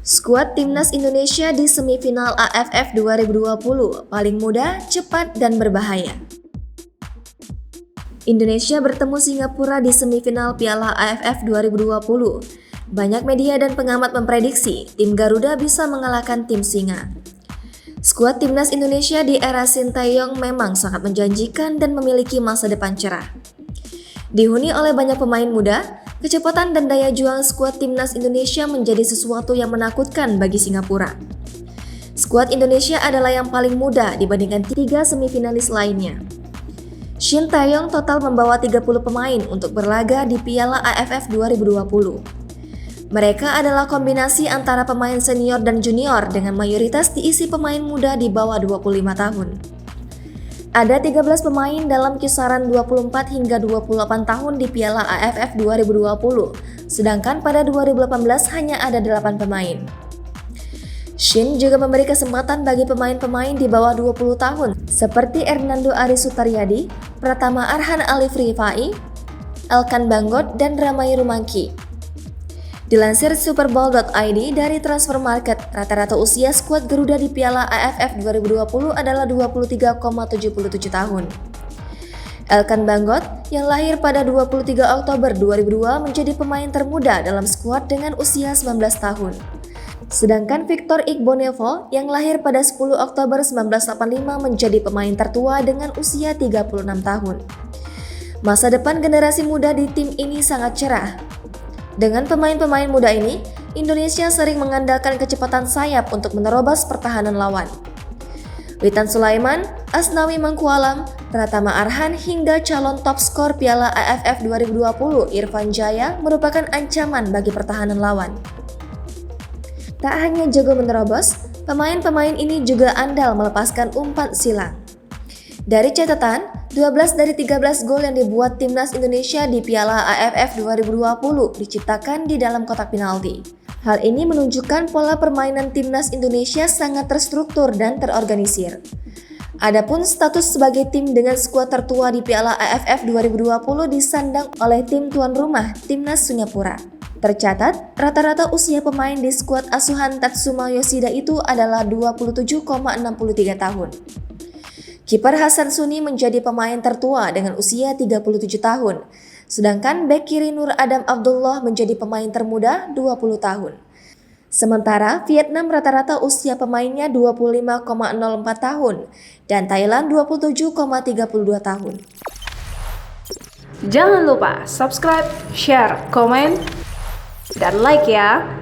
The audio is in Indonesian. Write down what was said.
Skuad Timnas Indonesia di semifinal AFF 2020 paling muda, cepat, dan berbahaya. Indonesia bertemu Singapura di semifinal Piala AFF 2020. Banyak media dan pengamat memprediksi tim Garuda bisa mengalahkan tim Singa. Skuad Timnas Indonesia di era Sinteyong memang sangat menjanjikan dan memiliki masa depan cerah. Dihuni oleh banyak pemain muda, kecepatan dan daya juang skuad Timnas Indonesia menjadi sesuatu yang menakutkan bagi Singapura. Skuad Indonesia adalah yang paling muda dibandingkan 3 semifinalis lainnya. Shin Tae-yong total membawa 30 pemain untuk berlaga di Piala AFF 2020. Mereka adalah kombinasi antara pemain senior dan junior dengan mayoritas diisi pemain muda di bawah 25 tahun. Ada 13 pemain dalam kisaran 24 hingga 28 tahun di Piala AFF 2020, sedangkan pada 2018 hanya ada 8 pemain. Shin juga memberi kesempatan bagi pemain-pemain di bawah 20 tahun seperti Hernando Ari Sutaryadi, Pratama Arhan Alif Rifai, Elkan Banggot, dan Ramai Rumangki. Dilansir Superball.id dari Transfer Market, rata-rata usia skuad Garuda di Piala AFF 2020 adalah 23,77 tahun. Elkan Banggot yang lahir pada 23 Oktober 2002 menjadi pemain termuda dalam skuad dengan usia 19 tahun. Sedangkan Victor Igbonevo yang lahir pada 10 Oktober 1985 menjadi pemain tertua dengan usia 36 tahun. Masa depan generasi muda di tim ini sangat cerah. Dengan pemain-pemain muda ini, Indonesia sering mengandalkan kecepatan sayap untuk menerobos pertahanan lawan. Witan Sulaiman, Asnawi Mangkualam, Pratama Arhan hingga calon top skor Piala AFF 2020 Irfan Jaya merupakan ancaman bagi pertahanan lawan. Tak hanya jago menerobos, pemain-pemain ini juga andal melepaskan umpan silang. Dari catatan, 12 dari 13 gol yang dibuat Timnas Indonesia di Piala AFF 2020 diciptakan di dalam kotak penalti. Hal ini menunjukkan pola permainan Timnas Indonesia sangat terstruktur dan terorganisir. Adapun status sebagai tim dengan skuad tertua di Piala AFF 2020 disandang oleh tim tuan rumah Timnas Singapura. Tercatat, rata-rata usia pemain di skuad asuhan Tatsuma Yoshida itu adalah 27,63 tahun. Kiper Hasan Suni menjadi pemain tertua dengan usia 37 tahun, sedangkan bek kiri Nur Adam Abdullah menjadi pemain termuda 20 tahun. Sementara Vietnam rata-rata usia pemainnya 25,04 tahun dan Thailand 27,32 tahun. Jangan lupa subscribe, share, komen, dan like ya!